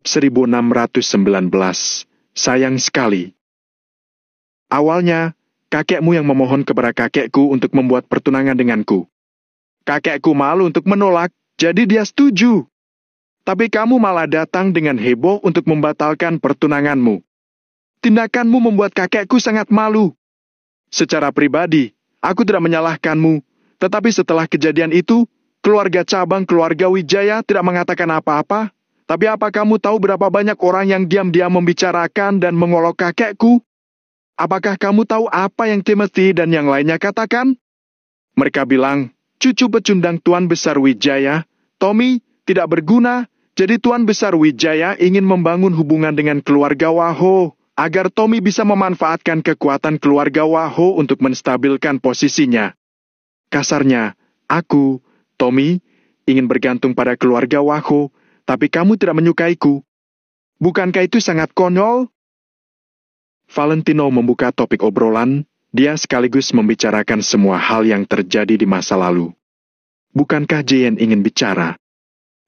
1619. Sayang sekali. Awalnya, kakekmu yang memohon kepada kakekku untuk membuat pertunangan denganku. Kakekku malu untuk menolak, jadi dia setuju. Tapi kamu malah datang dengan heboh untuk membatalkan pertunanganmu. Tindakanmu membuat kakekku sangat malu. Secara pribadi, aku tidak menyalahkanmu, tetapi setelah kejadian itu, keluarga cabang keluarga Wijaya tidak mengatakan apa-apa. Tapi apa kamu tahu berapa banyak orang yang diam-diam membicarakan dan mengolok kakekku? Apakah kamu tahu apa yang Timothy dan yang lainnya katakan? Mereka bilang, cucu pecundang Tuan Besar Wijaya, Tommy, tidak berguna, jadi Tuan Besar Wijaya ingin membangun hubungan dengan keluarga Waho, agar Tommy bisa memanfaatkan kekuatan keluarga Waho untuk menstabilkan posisinya. Kasarnya, aku, Tommy, ingin bergantung pada keluarga Waho, tapi kamu tidak menyukaiku. Bukankah itu sangat konyol? Valentino membuka topik obrolan, dia sekaligus membicarakan semua hal yang terjadi di masa lalu. Bukankah Jean ingin bicara?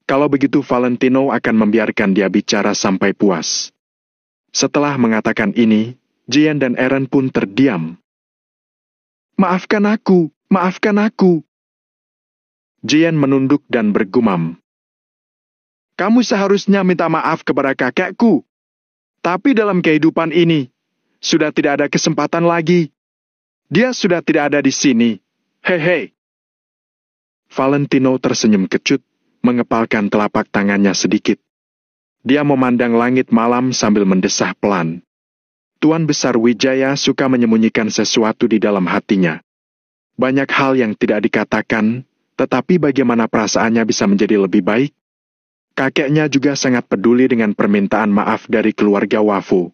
Kalau begitu Valentino akan membiarkan dia bicara sampai puas. Setelah mengatakan ini, Jean dan Aaron pun terdiam. Maafkan aku, maafkan aku. Jean menunduk dan bergumam. Kamu seharusnya minta maaf kepada kakekku. Tapi dalam kehidupan ini, sudah tidak ada kesempatan lagi. Dia sudah tidak ada di sini. Hehe. Valentino tersenyum kecut, mengepalkan telapak tangannya sedikit. Dia memandang langit malam sambil mendesah pelan. Tuan Besar Wijaya suka menyembunyikan sesuatu di dalam hatinya. Banyak hal yang tidak dikatakan, tetapi bagaimana perasaannya bisa menjadi lebih baik? Kakeknya juga sangat peduli dengan permintaan maaf dari keluarga Wafu.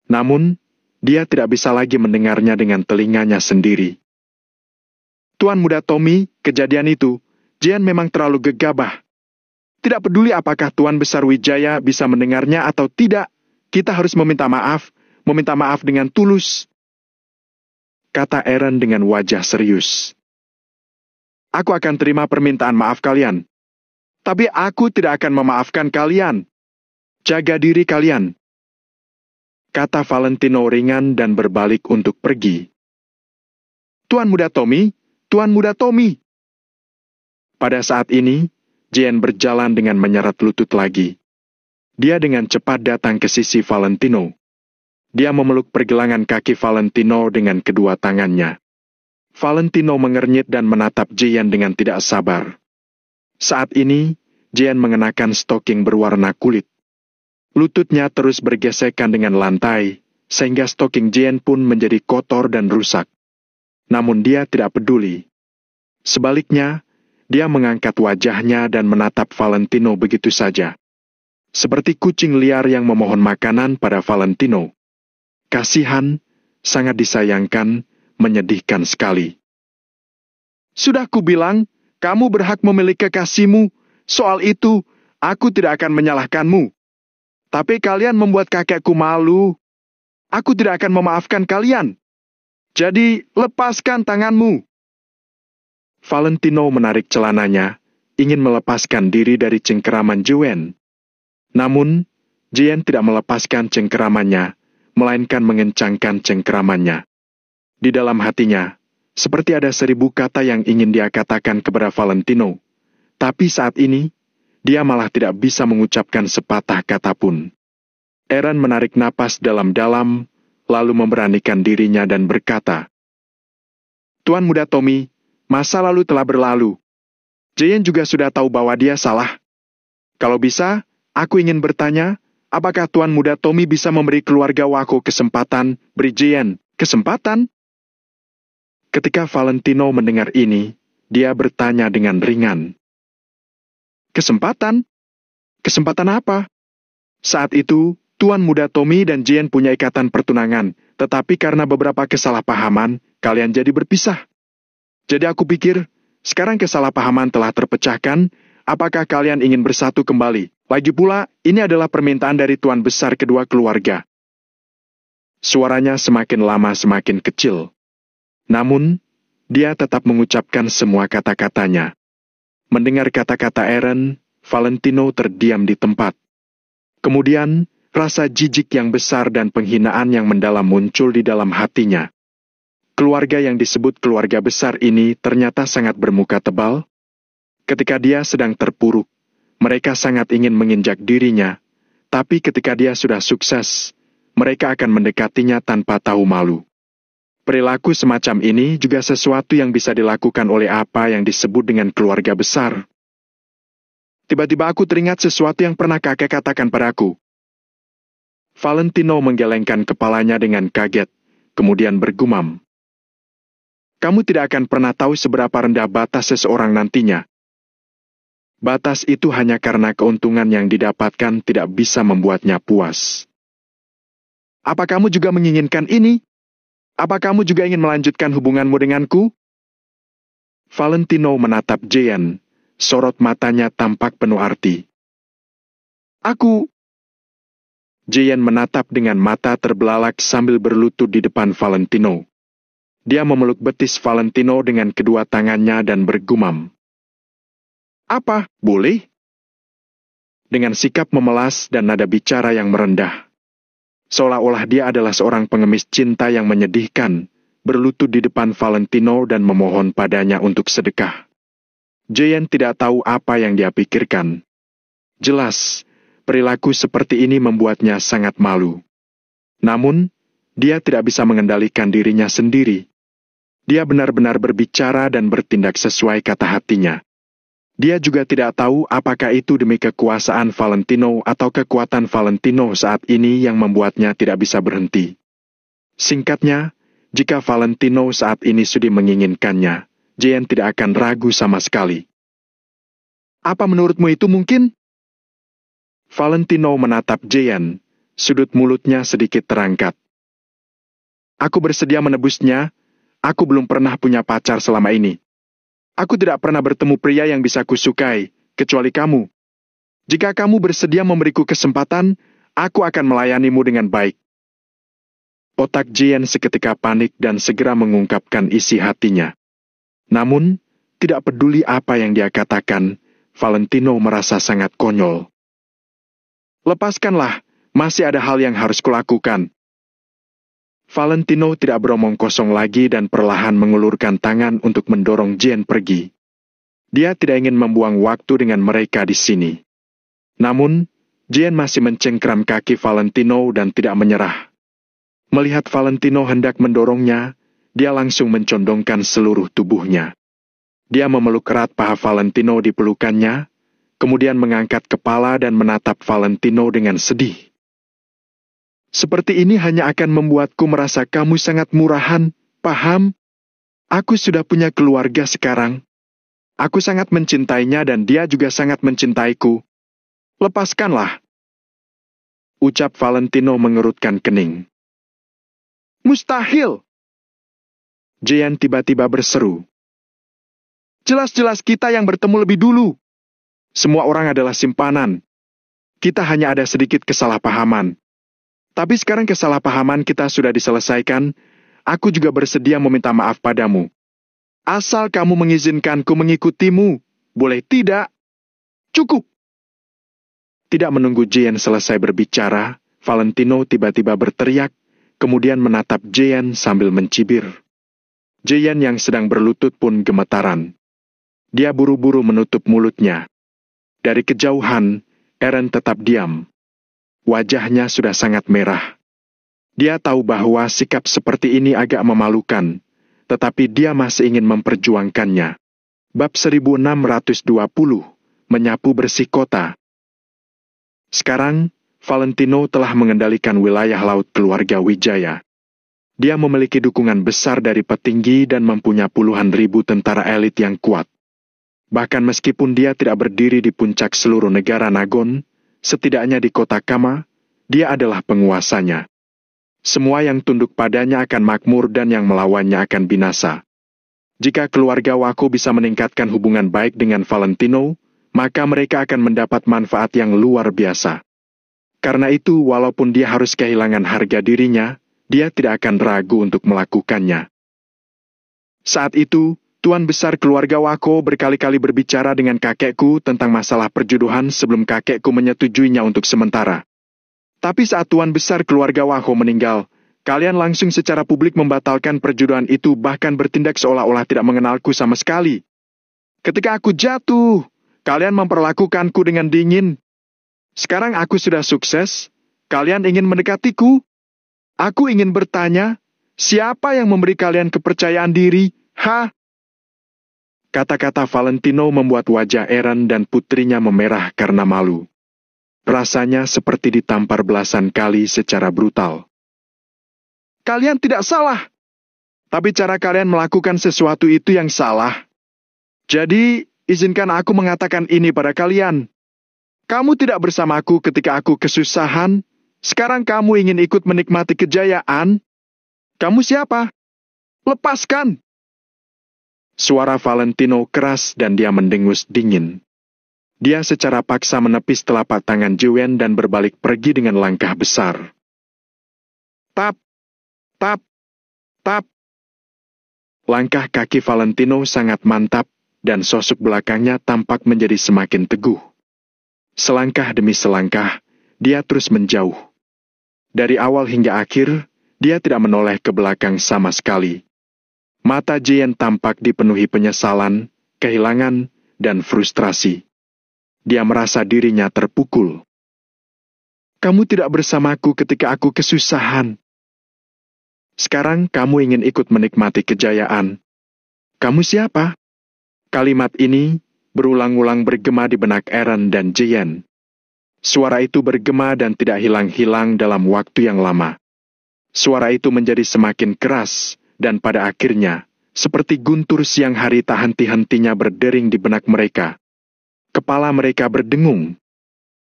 Namun, dia tidak bisa lagi mendengarnya dengan telinganya sendiri. Tuan Muda Tommy, kejadian itu, Jean memang terlalu gegabah. Tidak peduli apakah Tuan Besar Wijaya bisa mendengarnya atau tidak, kita harus meminta maaf dengan tulus. Kata Aaron dengan wajah serius. Aku akan terima permintaan maaf kalian. Tapi aku tidak akan memaafkan kalian. Jaga diri kalian. Kata Valentino ringan dan berbalik untuk pergi. Tuan Muda Tommy, Tuan Muda Tommy. Pada saat ini, Jean berjalan dengan menyeret lutut lagi. Dia dengan cepat datang ke sisi Valentino. Dia memeluk pergelangan kaki Valentino dengan kedua tangannya. Valentino mengernyit dan menatap Jean dengan tidak sabar. Saat ini, Jean mengenakan stoking berwarna kulit. Lututnya terus bergesekan dengan lantai, sehingga stoking Jean pun menjadi kotor dan rusak. Namun dia tidak peduli. Sebaliknya, dia mengangkat wajahnya dan menatap Valentino begitu saja. Seperti kucing liar yang memohon makanan pada Valentino. Kasihan, sangat disayangkan, menyedihkan sekali. Sudah kubilang, kamu berhak memiliki kekasihmu. Soal itu, aku tidak akan menyalahkanmu. Tapi kalian membuat kakekku malu. Aku tidak akan memaafkan kalian. Jadi, lepaskan tanganmu. Valentino menarik celananya, ingin melepaskan diri dari cengkeraman Jean. Namun, Jean tidak melepaskan cengkeramannya, melainkan mengencangkan cengkeramannya. Di dalam hatinya, seperti ada 1000 kata yang ingin dia katakan kepada Valentino. Tapi saat ini, dia malah tidak bisa mengucapkan sepatah kata pun. Aaron menarik napas dalam-dalam, lalu memberanikan dirinya dan berkata, Tuan Muda Tommy, masa lalu telah berlalu. Jean juga sudah tahu bahwa dia salah. Kalau bisa, aku ingin bertanya, apakah Tuan Muda Tommy bisa memberi keluarga Wako kesempatan, beri Jean kesempatan? Ketika Valentino mendengar ini, dia bertanya dengan ringan. Kesempatan? Kesempatan apa? Saat itu, Tuan Muda Tommy dan Jean punya ikatan pertunangan, tetapi karena beberapa kesalahpahaman, kalian jadi berpisah. Jadi aku pikir, sekarang kesalahpahaman telah terpecahkan, apakah kalian ingin bersatu kembali? Lagi pula, ini adalah permintaan dari Tuan Besar kedua keluarga. Suaranya semakin lama semakin kecil. Namun, dia tetap mengucapkan semua kata-katanya. Mendengar kata-kata Aaron, Valentino terdiam di tempat. Kemudian, rasa jijik yang besar dan penghinaan yang mendalam muncul di dalam hatinya. Keluarga yang disebut keluarga besar ini ternyata sangat bermuka tebal. Ketika dia sedang terpuruk, mereka sangat ingin menginjak dirinya, tapi ketika dia sudah sukses, mereka akan mendekatinya tanpa tahu malu. Perilaku semacam ini juga sesuatu yang bisa dilakukan oleh apa yang disebut dengan keluarga besar. Tiba-tiba aku teringat sesuatu yang pernah kakek katakan padaku. Valentino menggelengkan kepalanya dengan kaget, kemudian bergumam. Kamu tidak akan pernah tahu seberapa rendah batas seseorang nantinya. Batas itu hanya karena keuntungan yang didapatkan tidak bisa membuatnya puas. Apa kamu juga menginginkan ini? Apa kamu juga ingin melanjutkan hubunganmu denganku? Valentino menatap Jean, sorot matanya tampak penuh arti. Aku... Jean menatap dengan mata terbelalak sambil berlutut di depan Valentino. Dia memeluk betis Valentino dengan kedua tangannya dan bergumam. Apa, boleh? Dengan sikap memelas dan nada bicara yang merendah. Seolah-olah dia adalah seorang pengemis cinta yang menyedihkan, berlutut di depan Valentino dan memohon padanya untuk sedekah. Jean tidak tahu apa yang dia pikirkan. Jelas, perilaku seperti ini membuatnya sangat malu. Namun, dia tidak bisa mengendalikan dirinya sendiri. Dia benar-benar berbicara dan bertindak sesuai kata hatinya. Dia juga tidak tahu apakah itu demi kekuasaan Valentino atau kekuatan Valentino saat ini yang membuatnya tidak bisa berhenti. Singkatnya, jika Valentino saat ini sudah menginginkannya, Jean tidak akan ragu sama sekali. Apa menurutmu itu mungkin? Valentino menatap Jean, sudut mulutnya sedikit terangkat. Aku bersedia menebusnya. Aku belum pernah punya pacar selama ini. Aku tidak pernah bertemu pria yang bisa kusukai, kecuali kamu. Jika kamu bersedia memberiku kesempatan, aku akan melayanimu dengan baik. Otak Jean seketika panik dan segera mengungkapkan isi hatinya. Namun, tidak peduli apa yang dia katakan, Valentino merasa sangat konyol. Lepaskanlah, masih ada hal yang harus kulakukan. Valentino tidak beromong kosong lagi dan perlahan mengulurkan tangan untuk mendorong Jean pergi. Dia tidak ingin membuang waktu dengan mereka di sini. Namun, Jean masih mencengkram kaki Valentino dan tidak menyerah. Melihat Valentino hendak mendorongnya, dia langsung mencondongkan seluruh tubuhnya. Dia memeluk erat paha Valentino di pelukannya, kemudian mengangkat kepala dan menatap Valentino dengan sedih. Seperti ini hanya akan membuatku merasa kamu sangat murahan, paham? Aku sudah punya keluarga sekarang. Aku sangat mencintainya dan dia juga sangat mencintaiku. Lepaskanlah. Ucap Valentino mengerutkan kening. Mustahil! Jean tiba-tiba berseru. Jelas-jelas kita yang bertemu lebih dulu. Semua orang adalah simpanan. Kita hanya ada sedikit kesalahpahaman. Tapi sekarang kesalahpahaman kita sudah diselesaikan, aku juga bersedia meminta maaf padamu. Asal kamu mengizinkanku mengikutimu, boleh tidak? Cukup! Tidak menunggu Jean selesai berbicara, Valentino tiba-tiba berteriak, kemudian menatap Jean sambil mencibir. Jean yang sedang berlutut pun gemetaran. Dia buru-buru menutup mulutnya. Dari kejauhan, Eren tetap diam. Wajahnya sudah sangat merah. Dia tahu bahwa sikap seperti ini agak memalukan, tetapi dia masih ingin memperjuangkannya. Bab 1620, Menyapu Bersih Kota. Sekarang, Valentino telah mengendalikan wilayah laut keluarga Wijaya. Dia memiliki dukungan besar dari petinggi dan mempunyai puluhan ribu tentara elit yang kuat. Bahkan meskipun dia tidak berdiri di puncak seluruh negara Nagon, setidaknya di kota Kama, dia adalah penguasanya. Semua yang tunduk padanya akan makmur dan yang melawannya akan binasa. Jika keluarga Wako bisa meningkatkan hubungan baik dengan Valentino, maka mereka akan mendapat manfaat yang luar biasa. Karena itu, walaupun dia harus kehilangan harga dirinya, dia tidak akan ragu untuk melakukannya. Saat itu, Tuan Besar keluarga Wako berkali-kali berbicara dengan kakekku tentang masalah perjodohan sebelum kakekku menyetujuinya untuk sementara. Tapi saat Tuan Besar keluarga Waho meninggal, kalian langsung secara publik membatalkan perjodohan itu, bahkan bertindak seolah-olah tidak mengenalku sama sekali. Ketika aku jatuh, kalian memperlakukanku dengan dingin. Sekarang aku sudah sukses, kalian ingin mendekatiku? Aku ingin bertanya, siapa yang memberi kalian kepercayaan diri? Hah? Kata-kata Valentino membuat wajah Aaron dan putrinya memerah karena malu. Rasanya seperti ditampar belasan kali secara brutal. Kalian tidak salah, tapi cara kalian melakukan sesuatu itu yang salah. Jadi, izinkan aku mengatakan ini pada kalian. Kamu tidak bersamaku ketika aku kesusahan, sekarang kamu ingin ikut menikmati kejayaan? Kamu siapa? Lepaskan! Suara Valentino keras dan dia mendengus dingin. Dia secara paksa menepis telapak tangan Juen dan berbalik pergi dengan langkah besar. Tap, tap, tap. Langkah kaki Valentino sangat mantap dan sosok belakangnya tampak menjadi semakin teguh. Selangkah demi selangkah, dia terus menjauh. Dari awal hingga akhir, dia tidak menoleh ke belakang sama sekali. Mata Jien tampak dipenuhi penyesalan, kehilangan, dan frustrasi. Dia merasa dirinya terpukul. Kamu tidak bersamaku ketika aku kesusahan. Sekarang kamu ingin ikut menikmati kejayaan. Kamu siapa? Kalimat ini berulang-ulang bergema di benak Aaron dan Jien. Suara itu bergema dan tidak hilang-hilang dalam waktu yang lama. Suara itu menjadi semakin keras, dan pada akhirnya, seperti guntur siang hari tak henti-hentinya berdering di benak mereka. Kepala mereka berdengung.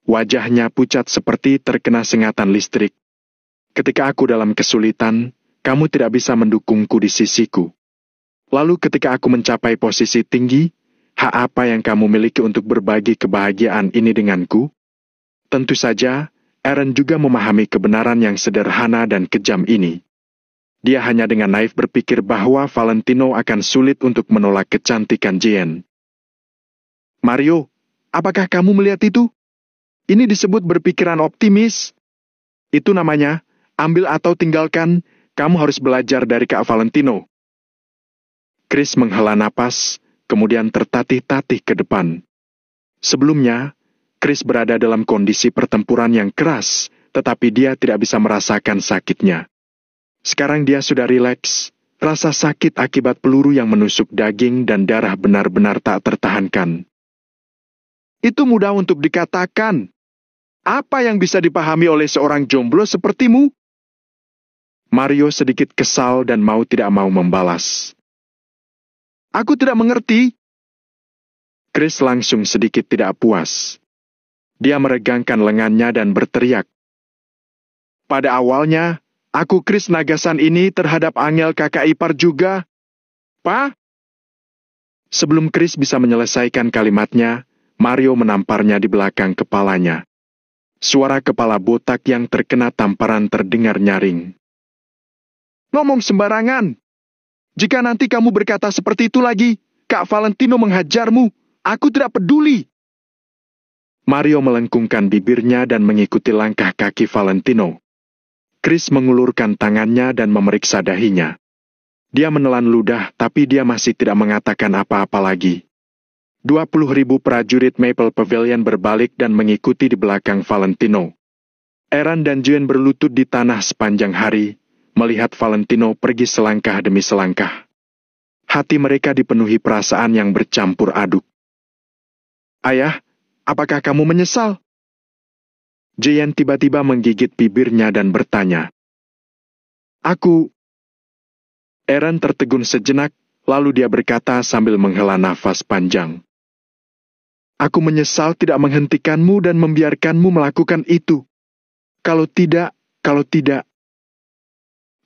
Wajahnya pucat seperti terkena sengatan listrik. Ketika aku dalam kesulitan, kamu tidak bisa mendukungku di sisiku. Lalu ketika aku mencapai posisi tinggi, hak apa yang kamu miliki untuk berbagi kebahagiaan ini denganku? Tentu saja, Aaron juga memahami kebenaran yang sederhana dan kejam ini. Dia hanya dengan naif berpikir bahwa Valentino akan sulit untuk menolak kecantikan Jien. Mario, apakah kamu melihat itu? Ini disebut berpikiran optimis. Itu namanya, ambil atau tinggalkan, kamu harus belajar dari Kak Valentino. Chris menghela napas, kemudian tertatih-tatih ke depan. Sebelumnya, Chris berada dalam kondisi pertempuran yang keras, tetapi dia tidak bisa merasakan sakitnya. Sekarang dia sudah rileks, rasa sakit akibat peluru yang menusuk daging dan darah benar-benar tak tertahankan. Itu mudah untuk dikatakan. Apa yang bisa dipahami oleh seorang jomblo sepertimu? Mario sedikit kesal dan mau tidak mau membalas. Aku tidak mengerti. Chris langsung sedikit tidak puas. Dia meregangkan lengannya dan berteriak. Pada awalnya, aku Chris Nagasan ini terhadap Angel kakak ipar juga. Pa? Sebelum Chris bisa menyelesaikan kalimatnya, Mario menamparnya di belakang kepalanya. Suara kepala botak yang terkena tamparan terdengar nyaring. Ngomong sembarangan. Jika nanti kamu berkata seperti itu lagi, Kak Valentino menghajarmu. Aku tidak peduli. Mario melengkungkan bibirnya dan mengikuti langkah kaki Valentino. Chris mengulurkan tangannya dan memeriksa dahinya. Dia menelan ludah, tapi dia masih tidak mengatakan apa-apa lagi. 20.000 prajurit Maple Pavilion berbalik dan mengikuti di belakang Valentino. Aaron dan Juen berlutut di tanah sepanjang hari, melihat Valentino pergi selangkah demi selangkah. Hati mereka dipenuhi perasaan yang bercampur aduk. Ayah, apakah kamu menyesal? Jien tiba-tiba menggigit bibirnya dan bertanya. Aku... Aaron tertegun sejenak, lalu dia berkata sambil menghela nafas panjang. Aku menyesal tidak menghentikanmu dan membiarkanmu melakukan itu. Kalau tidak...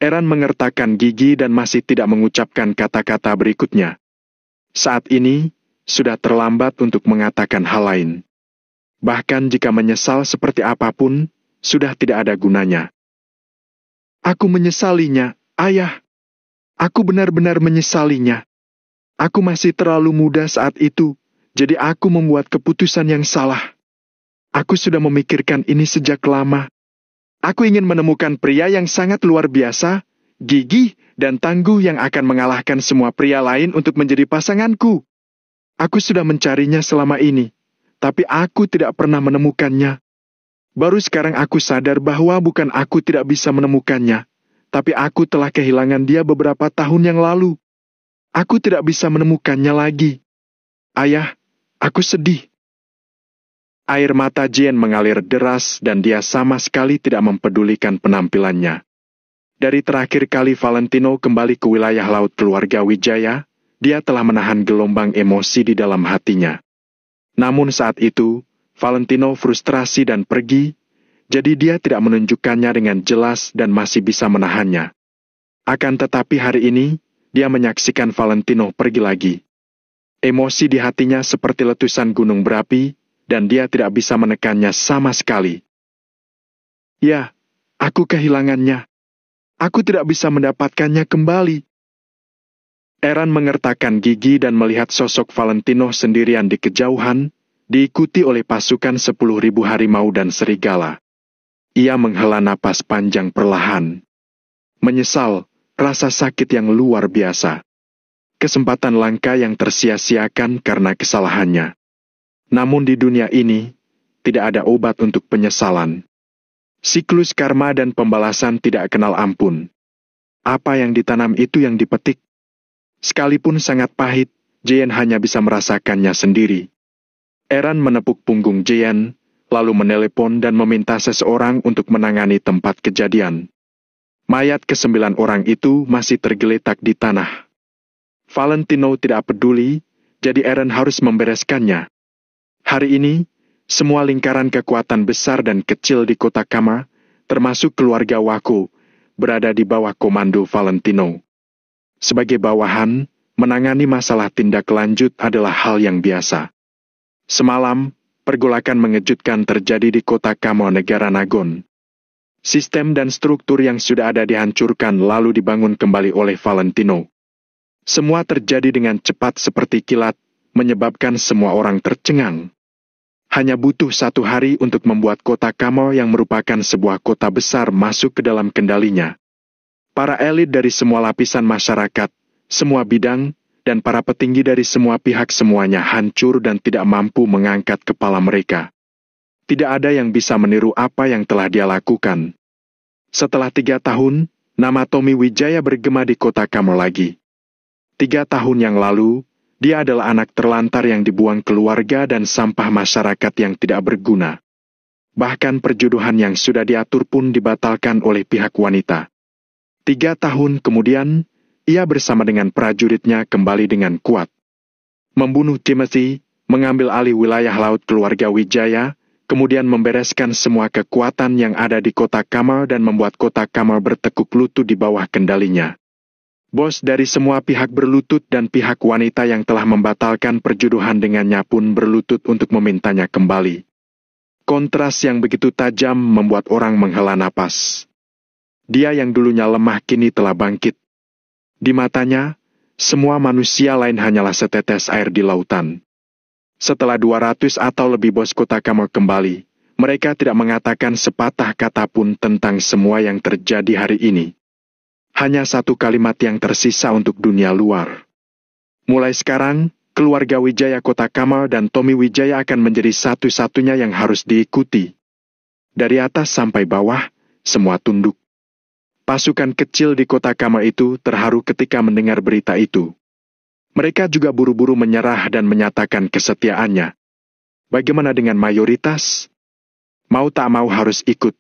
Aaron mengertakkan gigi dan masih tidak mengucapkan kata-kata berikutnya. Saat ini, sudah terlambat untuk mengatakan hal lain. Bahkan jika menyesal seperti apapun, sudah tidak ada gunanya. Aku menyesalinya, ayah. Aku benar-benar menyesalinya. Aku masih terlalu muda saat itu, jadi aku membuat keputusan yang salah. Aku sudah memikirkan ini sejak lama. Aku ingin menemukan pria yang sangat luar biasa, gigih, dan tangguh yang akan mengalahkan semua pria lain untuk menjadi pasanganku. Aku sudah mencarinya selama ini, tapi aku tidak pernah menemukannya. Baru sekarang aku sadar bahwa bukan aku tidak bisa menemukannya, tapi aku telah kehilangan dia beberapa tahun yang lalu. Aku tidak bisa menemukannya lagi. Ayah, aku sedih. Air mata Jane mengalir deras dan dia sama sekali tidak mempedulikan penampilannya. Dari terakhir kali Valentino kembali ke wilayah laut keluarga Wijaya, dia telah menahan gelombang emosi di dalam hatinya. Namun saat itu, Valentino frustrasi dan pergi, jadi dia tidak menunjukkannya dengan jelas dan masih bisa menahannya. Akan tetapi hari ini, dia menyaksikan Valentino pergi lagi. Emosi di hatinya seperti letusan gunung berapi, dan dia tidak bisa menekannya sama sekali. Ya, aku kehilangannya. Aku tidak bisa mendapatkannya kembali. Eran mengertakkan gigi dan melihat sosok Valentino sendirian di kejauhan, diikuti oleh pasukan 10.000 harimau dan serigala. Ia menghela napas panjang perlahan. Menyesal, rasa sakit yang luar biasa. Kesempatan langka yang tersia-siakan karena kesalahannya. Namun di dunia ini, tidak ada obat untuk penyesalan. Siklus karma dan pembalasan tidak kenal ampun. Apa yang ditanam itu yang dipetik. Sekalipun sangat pahit, Jane hanya bisa merasakannya sendiri. Eran menepuk punggung Jane, lalu menelepon dan meminta seseorang untuk menangani tempat kejadian. Mayat ke-9 orang itu masih tergeletak di tanah. Valentino tidak peduli, jadi Eran harus membereskannya. Hari ini, semua lingkaran kekuatan besar dan kecil di kota Kama, termasuk keluarga Wako, berada di bawah komando Valentino. Sebagai bawahan, menangani masalah tindak lanjut adalah hal yang biasa. Semalam, pergolakan mengejutkan terjadi di kota Kama, negara Nagon. Sistem dan struktur yang sudah ada dihancurkan lalu dibangun kembali oleh Valentino. Semua terjadi dengan cepat seperti kilat, menyebabkan semua orang tercengang. Hanya butuh 1 hari untuk membuat kota Kamo yang merupakan sebuah kota besar masuk ke dalam kendalinya. Para elit dari semua lapisan masyarakat, semua bidang, dan para petinggi dari semua pihak semuanya hancur dan tidak mampu mengangkat kepala mereka. Tidak ada yang bisa meniru apa yang telah dia lakukan. Setelah 3 tahun, nama Tommy Wijaya bergema di kota Kamo lagi. 3 tahun yang lalu, dia adalah anak terlantar yang dibuang keluarga dan sampah masyarakat yang tidak berguna. Bahkan perjodohan yang sudah diatur pun dibatalkan oleh pihak wanita. 3 tahun kemudian, ia bersama dengan prajuritnya kembali dengan kuat. Membunuh Timothy, mengambil alih wilayah laut keluarga Wijaya, kemudian membereskan semua kekuatan yang ada di kota Kama dan membuat kota Kama bertekuk lutut di bawah kendalinya. Bos dari semua pihak berlutut dan pihak wanita yang telah membatalkan perjodohan dengannya pun berlutut untuk memintanya kembali. Kontras yang begitu tajam membuat orang menghela napas. Dia yang dulunya lemah kini telah bangkit. Di matanya, semua manusia lain hanyalah setetes air di lautan. Setelah 200 atau lebih bos kota Kamo kembali, mereka tidak mengatakan sepatah kata pun tentang semua yang terjadi hari ini. Hanya 1 kalimat yang tersisa untuk dunia luar. Mulai sekarang, keluarga Wijaya kota Kama dan Tommy Wijaya akan menjadi satu-satunya yang harus diikuti. Dari atas sampai bawah, semua tunduk. Pasukan kecil di kota Kama itu terharu ketika mendengar berita itu. Mereka juga buru-buru menyerah dan menyatakan kesetiaannya. Bagaimana dengan mayoritas? Mau tak mau harus ikut.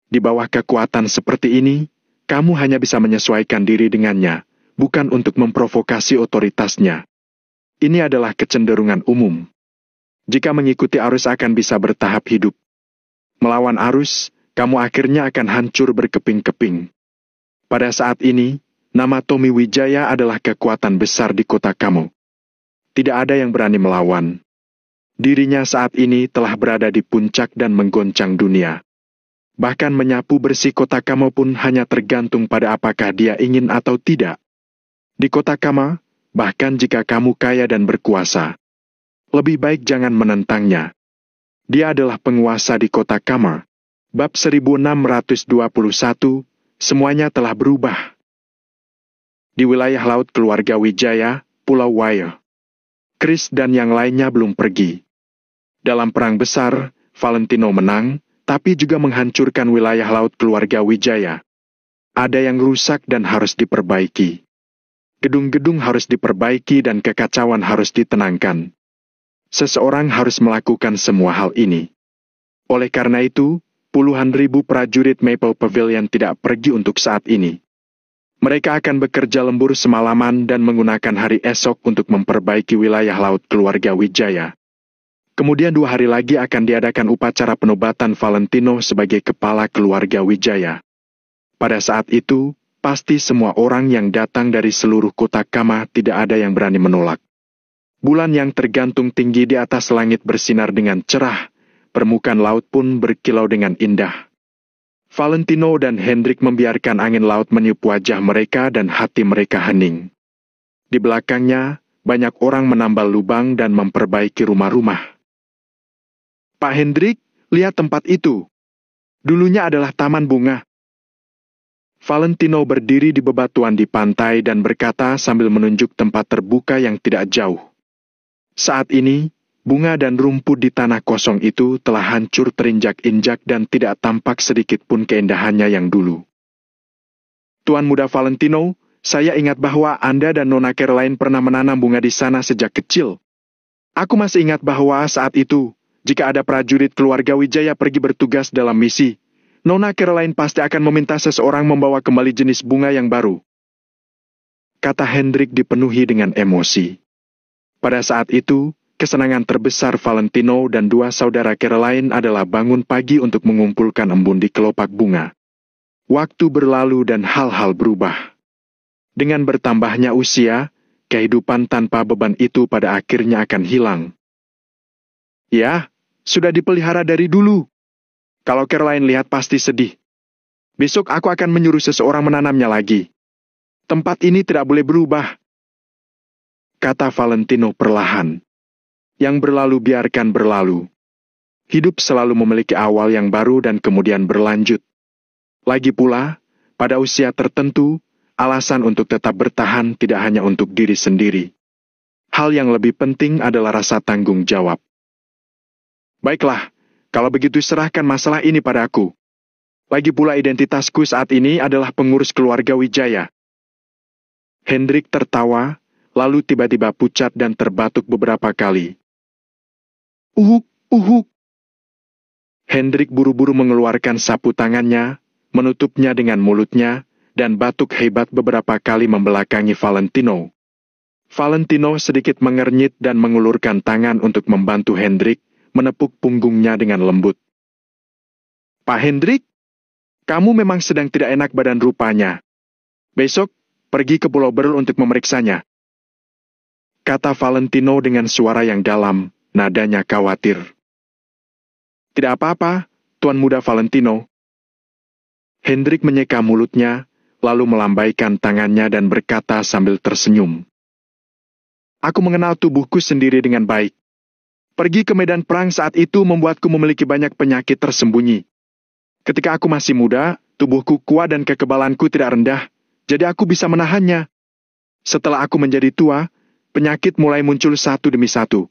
Di bawah kekuatan seperti ini, kamu hanya bisa menyesuaikan diri dengannya, bukan untuk memprovokasi otoritasnya. Ini adalah kecenderungan umum. Jika mengikuti arus akan bisa bertahap hidup. Melawan arus, kamu akhirnya akan hancur berkeping-keping. Pada saat ini, nama Tommy Wijaya adalah kekuatan besar di kota kamu. Tidak ada yang berani melawan. Dirinya saat ini telah berada di puncak dan menggoncang dunia. Bahkan menyapu bersih kota Kama pun hanya tergantung pada apakah dia ingin atau tidak. Di kota Kama, bahkan jika kamu kaya dan berkuasa, lebih baik jangan menentangnya. Dia adalah penguasa di kota Kama. Bab 1621, semuanya telah berubah. Di wilayah laut keluarga Wijaya, Pulau Wire, Chris dan yang lainnya belum pergi. Dalam perang besar, Valentino menang, tapi juga menghancurkan wilayah laut keluarga Wijaya. Ada yang rusak dan harus diperbaiki. Gedung-gedung harus diperbaiki dan kekacauan harus ditenangkan. Seseorang harus melakukan semua hal ini. Oleh karena itu, puluhan ribu prajurit Maple Pavilion tidak pergi untuk saat ini. Mereka akan bekerja lembur semalaman dan menggunakan hari esok untuk memperbaiki wilayah laut keluarga Wijaya. Kemudian 2 hari lagi akan diadakan upacara penobatan Valentino sebagai kepala keluarga Wijaya. Pada saat itu, pasti semua orang yang datang dari seluruh kota Kama tidak ada yang berani menolak. Bulan yang tergantung tinggi di atas langit bersinar dengan cerah, permukaan laut pun berkilau dengan indah. Valentino dan Hendrik membiarkan angin laut meniup wajah mereka dan hati mereka hening. Di belakangnya, banyak orang menambal lubang dan memperbaiki rumah-rumah. Pak Hendrik, lihat tempat itu. Dulunya adalah taman bunga. Valentino berdiri di bebatuan di pantai dan berkata sambil menunjuk tempat terbuka yang tidak jauh. Saat ini, bunga dan rumput di tanah kosong itu telah hancur terinjak-injak dan tidak tampak sedikit pun keindahannya yang dulu. Tuan Muda Valentino, saya ingat bahwa Anda dan Nona Caroline pernah menanam bunga di sana sejak kecil. Aku masih ingat bahwa saat itu, jika ada prajurit keluarga Wijaya pergi bertugas dalam misi, Nona Caroline pasti akan meminta seseorang membawa kembali jenis bunga yang baru. Kata Hendrik dipenuhi dengan emosi. Pada saat itu, kesenangan terbesar Valentino dan 2 saudara Caroline adalah bangun pagi untuk mengumpulkan embun di kelopak bunga. Waktu berlalu dan hal-hal berubah. Dengan bertambahnya usia, kehidupan tanpa beban itu pada akhirnya akan hilang. Ya, sudah dipelihara dari dulu. Kalau Caroline lihat pasti sedih. Besok aku akan menyuruh seseorang menanamnya lagi. Tempat ini tidak boleh berubah. Kata Valentino perlahan. Yang berlalu biarkan berlalu. Hidup selalu memiliki awal yang baru dan kemudian berlanjut. Lagi pula, pada usia tertentu, alasan untuk tetap bertahan tidak hanya untuk diri sendiri. Hal yang lebih penting adalah rasa tanggung jawab. Baiklah, kalau begitu serahkan masalah ini padaku. Lagi pula identitasku saat ini adalah pengurus keluarga Wijaya. Hendrik tertawa, lalu tiba-tiba pucat dan terbatuk beberapa kali. Uhuk, uhuk. Hendrik buru-buru mengeluarkan sapu tangannya, menutupnya dengan mulutnya, dan batuk hebat beberapa kali membelakangi Valentino. Valentino sedikit mengernyit dan mengulurkan tangan untuk membantu Hendrik, menepuk punggungnya dengan lembut. Pak Hendrik, kamu memang sedang tidak enak badan rupanya. Besok, pergi ke Pulau Berl untuk memeriksanya. Kata Valentino dengan suara yang dalam, nadanya khawatir. Tidak apa-apa, Tuan Muda Valentino. Hendrik menyeka mulutnya, lalu melambaikan tangannya dan berkata sambil tersenyum. Aku mengenal tubuhku sendiri dengan baik. Pergi ke medan perang saat itu membuatku memiliki banyak penyakit tersembunyi. Ketika aku masih muda, tubuhku kuat dan kekebalanku tidak rendah, jadi aku bisa menahannya. Setelah aku menjadi tua, penyakit mulai muncul satu demi satu.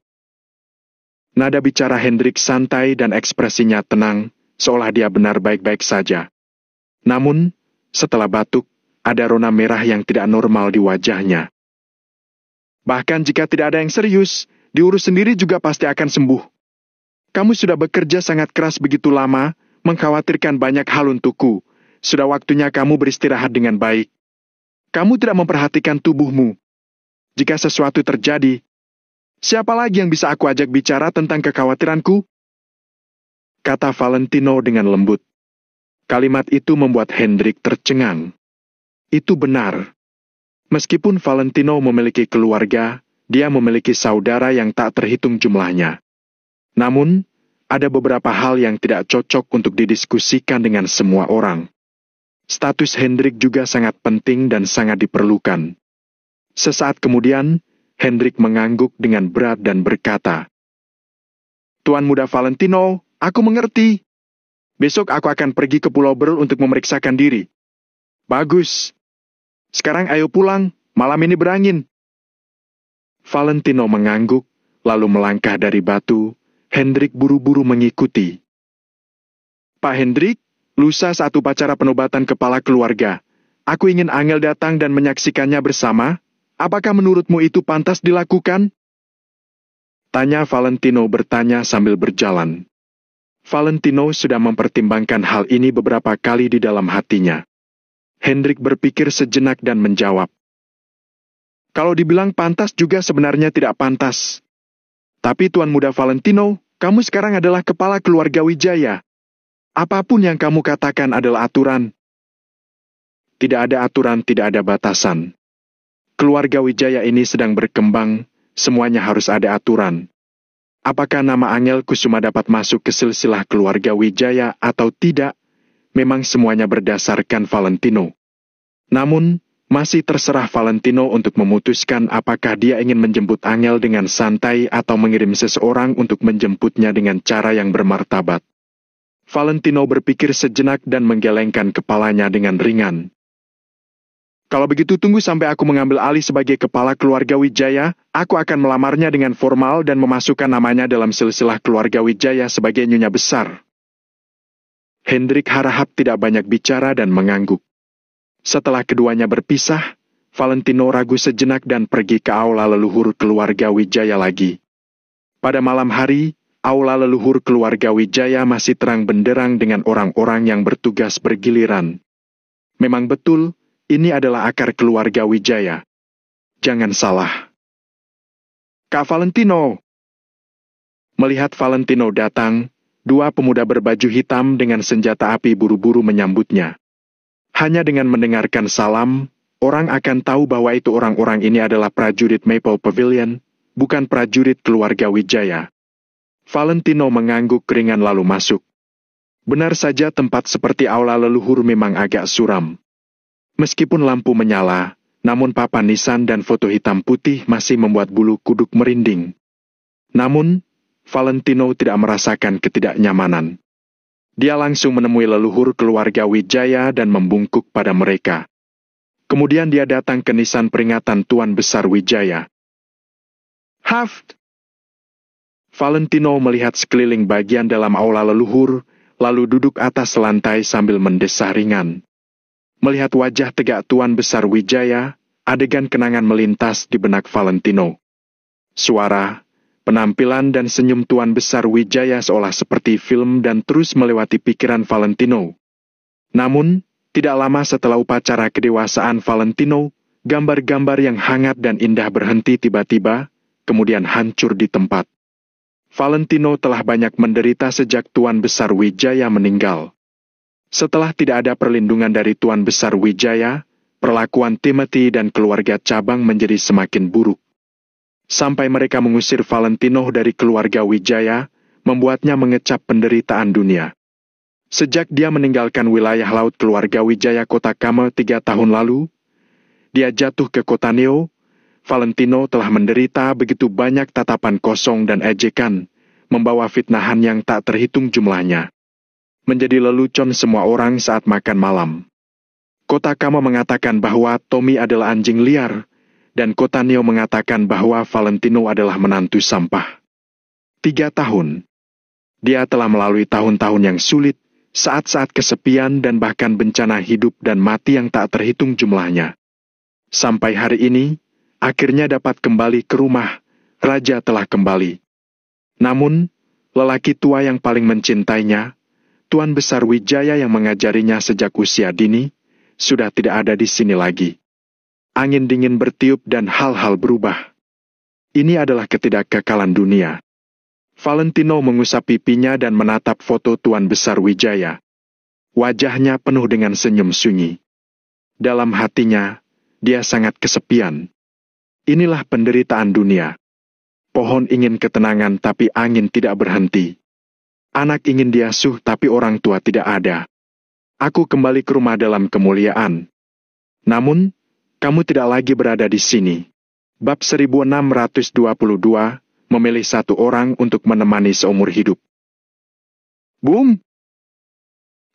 Nada bicara Hendrik santai dan ekspresinya tenang, seolah dia benar baik-baik saja. Namun, setelah batuk, ada rona merah yang tidak normal di wajahnya. Bahkan jika tidak ada yang serius, diurus sendiri juga pasti akan sembuh. Kamu sudah bekerja sangat keras begitu lama, mengkhawatirkan banyak hal untukku. Sudah waktunya kamu beristirahat dengan baik. Kamu tidak memperhatikan tubuhmu. Jika sesuatu terjadi, siapa lagi yang bisa aku ajak bicara tentang kekhawatiranku? Kata Valentino dengan lembut. Kalimat itu membuat Hendrik tercengang. Itu benar. Meskipun Valentino memiliki keluarga, dia memiliki saudara yang tak terhitung jumlahnya. Namun, ada beberapa hal yang tidak cocok untuk didiskusikan dengan semua orang. Status Hendrik juga sangat penting dan sangat diperlukan. Sesaat kemudian, Hendrik mengangguk dengan berat dan berkata, Tuan Muda Valentino, aku mengerti. Besok aku akan pergi ke Pulau Berl untuk memeriksakan diri. Bagus. Sekarang ayo pulang, malam ini berangin. Valentino mengangguk, lalu melangkah dari batu. Hendrik buru-buru mengikuti. Pak Hendrik, lusa saat upacara penobatan kepala keluarga. Aku ingin Angel datang dan menyaksikannya bersama. Apakah menurutmu itu pantas dilakukan? Tanya Valentino bertanya sambil berjalan. Valentino sudah mempertimbangkan hal ini beberapa kali di dalam hatinya. Hendrik berpikir sejenak dan menjawab. Kalau dibilang pantas juga sebenarnya tidak pantas. Tapi Tuan Muda Valentino, kamu sekarang adalah kepala keluarga Wijaya. Apapun yang kamu katakan adalah aturan. Tidak ada aturan, tidak ada batasan. Keluarga Wijaya ini sedang berkembang, semuanya harus ada aturan. Apakah nama Angel Kusuma dapat masuk ke silsilah keluarga Wijaya atau tidak, memang semuanya berdasarkan Valentino. Namun, masih terserah Valentino untuk memutuskan apakah dia ingin menjemput Angel dengan santai atau mengirim seseorang untuk menjemputnya dengan cara yang bermartabat. Valentino berpikir sejenak dan menggelengkan kepalanya dengan ringan. Kalau begitu tunggu sampai aku mengambil alih sebagai kepala keluarga Wijaya, aku akan melamarnya dengan formal dan memasukkan namanya dalam silsilah keluarga Wijaya sebagai nyonya besar. Hendrik harahap tidak banyak bicara dan mengangguk. Setelah keduanya berpisah, Valentino ragu sejenak dan pergi ke aula leluhur keluarga Wijaya lagi. Pada malam hari, aula leluhur keluarga Wijaya masih terang benderang dengan orang-orang yang bertugas bergiliran. Memang betul, ini adalah akar keluarga Wijaya. Jangan salah. Kak Valentino. Melihat Valentino datang, dua pemuda berbaju hitam dengan senjata api buru-buru menyambutnya. Hanya dengan mendengarkan salam, orang akan tahu bahwa itu orang-orang ini adalah prajurit Maple Pavilion, bukan prajurit keluarga Wijaya. Valentino mengangguk ringan lalu masuk. Benar saja tempat seperti aula leluhur memang agak suram. Meskipun lampu menyala, namun papan nisan dan foto hitam putih masih membuat bulu kuduk merinding. Namun, Valentino tidak merasakan ketidaknyamanan. Dia langsung menemui leluhur keluarga Wijaya dan membungkuk pada mereka. Kemudian dia datang ke nisan peringatan Tuan Besar Wijaya. Haft! Valentino melihat sekeliling bagian dalam aula leluhur, lalu duduk atas lantai sambil mendesah ringan. Melihat wajah tegak Tuan Besar Wijaya, adegan kenangan melintas di benak Valentino. Suara, penampilan dan senyum Tuan Besar Wijaya seolah seperti film dan terus melewati pikiran Valentino. Namun, tidak lama setelah upacara kedewasaan Valentino, gambar-gambar yang hangat dan indah berhenti tiba-tiba, kemudian hancur di tempat. Valentino telah banyak menderita sejak Tuan Besar Wijaya meninggal. Setelah tidak ada perlindungan dari Tuan Besar Wijaya, perlakuan Timothy dan keluarga cabang menjadi semakin buruk. Sampai mereka mengusir Valentino dari keluarga Wijaya, membuatnya mengecap penderitaan dunia. Sejak dia meninggalkan wilayah laut keluarga Wijaya kota Kame 3 tahun lalu, dia jatuh ke kota Neo. Valentino telah menderita begitu banyak tatapan kosong dan ejekan, membawa fitnahan yang tak terhitung jumlahnya. Menjadi lelucon semua orang saat makan malam. Kota Kame mengatakan bahwa Tommy adalah anjing liar, dan kota Neo mengatakan bahwa Valentino adalah menantu sampah. 3 tahun. Dia telah melalui tahun-tahun yang sulit, saat-saat kesepian dan bahkan bencana hidup dan mati yang tak terhitung jumlahnya. Sampai hari ini, akhirnya dapat kembali ke rumah, raja telah kembali. Namun, lelaki tua yang paling mencintainya, Tuan Besar Wijaya yang mengajarinya sejak usia dini, sudah tidak ada di sini lagi. Angin dingin bertiup dan hal-hal berubah. Ini adalah ketidakkekalan dunia. Valentino mengusap pipinya dan menatap foto Tuan Besar Wijaya. Wajahnya penuh dengan senyum sunyi. Dalam hatinya, dia sangat kesepian. Inilah penderitaan dunia. Pohon ingin ketenangan tapi angin tidak berhenti. Anak ingin diasuh tapi orang tua tidak ada. Aku kembali ke rumah dalam kemuliaan. Namun, kamu tidak lagi berada di sini. Bab 1622, memilih satu orang untuk menemani seumur hidup. Boom!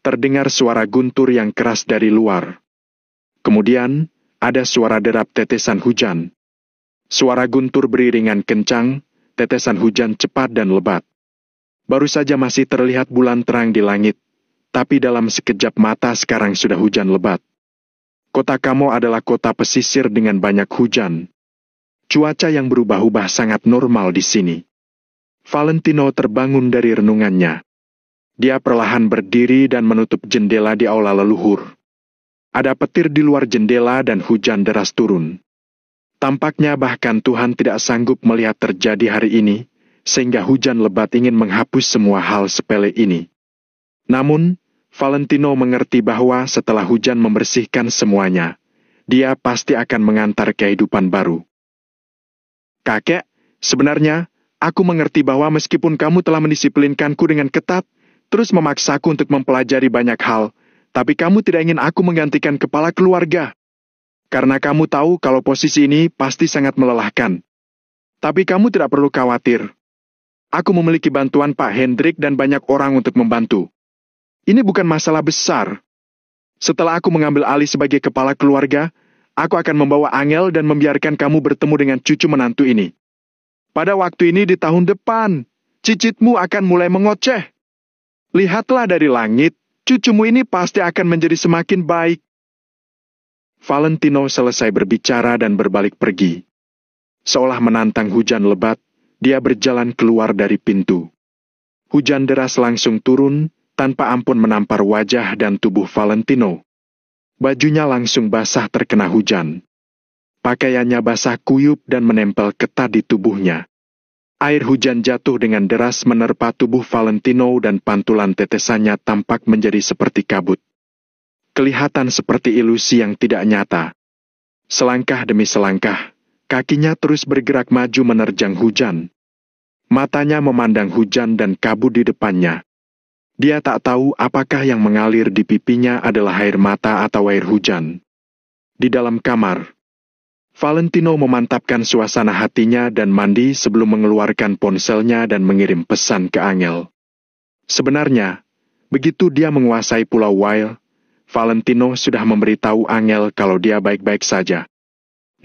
terdengar suara guntur yang keras dari luar. Kemudian, ada suara derap tetesan hujan. Suara guntur beriringan kencang, tetesan hujan cepat dan lebat. Baru saja masih terlihat bulan terang di langit, tapi dalam sekejap mata sekarang sudah hujan lebat. Kota Kamo adalah kota pesisir dengan banyak hujan. Cuaca yang berubah-ubah sangat normal di sini. Valentino terbangun dari renungannya. Dia perlahan berdiri dan menutup jendela di aula leluhur. Ada petir di luar jendela dan hujan deras turun. Tampaknya bahkan Tuhan tidak sanggup melihat terjadi hari ini, sehingga hujan lebat ingin menghapus semua hal sepele ini. Namun, Valentino mengerti bahwa setelah hujan membersihkan semuanya, dia pasti akan mengantar kehidupan baru. Kakek, sebenarnya, aku mengerti bahwa meskipun kamu telah mendisiplinkanku dengan ketat, terus memaksaku untuk mempelajari banyak hal, tapi kamu tidak ingin aku menggantikan kepala keluarga. Karena kamu tahu kalau posisi ini pasti sangat melelahkan. Tapi kamu tidak perlu khawatir. Aku memiliki bantuan Pak Hendrik dan banyak orang untuk membantu. Ini bukan masalah besar. Setelah aku mengambil alih sebagai kepala keluarga, aku akan membawa Angel dan membiarkan kamu bertemu dengan cucu menantu ini. Pada waktu ini di tahun depan, cicitmu akan mulai mengoceh. Lihatlah dari langit, cucumu ini pasti akan menjadi semakin baik. Valentino selesai berbicara dan berbalik pergi. Seolah menantang hujan lebat, dia berjalan keluar dari pintu. Hujan deras langsung turun, tanpa ampun menampar wajah dan tubuh Valentino. Bajunya langsung basah terkena hujan. Pakaiannya basah kuyup dan menempel ketat di tubuhnya. Air hujan jatuh dengan deras menerpa tubuh Valentino dan pantulan tetesannya tampak menjadi seperti kabut. Kelihatan seperti ilusi yang tidak nyata. Selangkah demi selangkah, kakinya terus bergerak maju menerjang hujan. Matanya memandang hujan dan kabut di depannya. Dia tak tahu apakah yang mengalir di pipinya adalah air mata atau air hujan. Di dalam kamar, Valentino memantapkan suasana hatinya dan mandi sebelum mengeluarkan ponselnya dan mengirim pesan ke Angel. Sebenarnya, begitu dia menguasai Pulau Weil, Valentino sudah memberitahu Angel kalau dia baik-baik saja.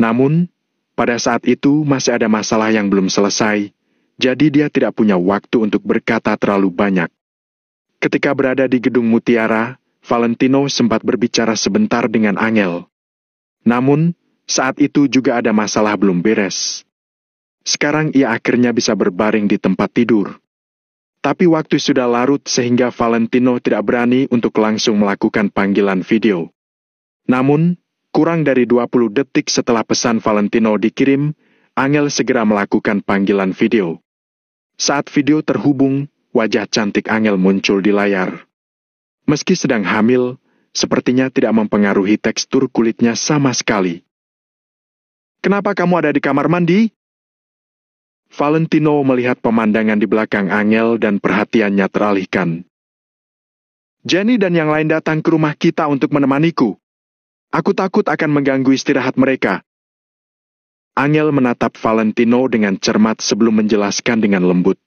Namun, pada saat itu masih ada masalah yang belum selesai, jadi dia tidak punya waktu untuk berkata terlalu banyak. Ketika berada di Gedung Mutiara, Valentino sempat berbicara sebentar dengan Angel. Namun, saat itu juga ada masalah belum beres. Sekarang ia akhirnya bisa berbaring di tempat tidur. Tapi waktu sudah larut sehingga Valentino tidak berani untuk langsung melakukan panggilan video. Namun, kurang dari 20 detik setelah pesan Valentino dikirim, Angel segera melakukan panggilan video. Saat video terhubung, wajah cantik Angel muncul di layar. Meski sedang hamil, sepertinya tidak mempengaruhi tekstur kulitnya sama sekali. "Kenapa kamu ada di kamar mandi?" Valentino melihat pemandangan di belakang Angel dan perhatiannya teralihkan. "Jenny dan yang lain datang ke rumah kita untuk menemaniku. Aku takut akan mengganggu istirahat mereka." Angel menatap Valentino dengan cermat sebelum menjelaskan dengan lembut.